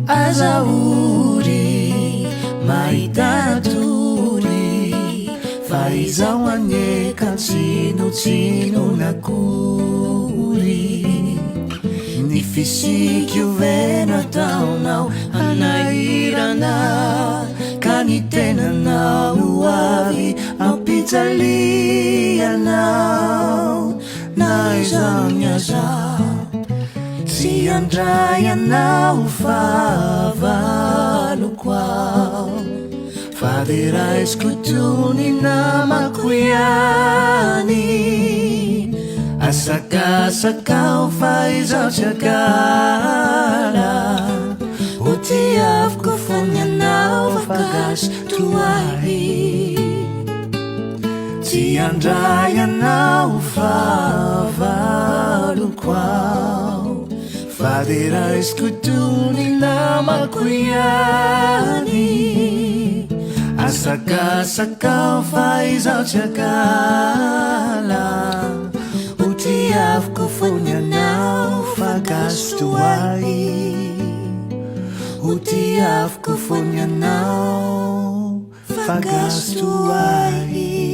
azahory mahita tory fa izaho aneka tsinotsino nakory ny fisiky ovena taonao hanahirana ka ny tenanao avy ampijalianao na izany aza tsy andray anao fahavaloko ao fa de raisiko toy ny namako ihany asakasakao fa izaho tsy akala ho tiaviko foana anao fa gasy toahy tsy andray anao fahavaloko ao fa de raisiko toy ny namako ihany asakasakao fa izaho tsy akala ho tiaviko foana anao fa gasy toahy ho tiaviko foana anao fa gasy toahy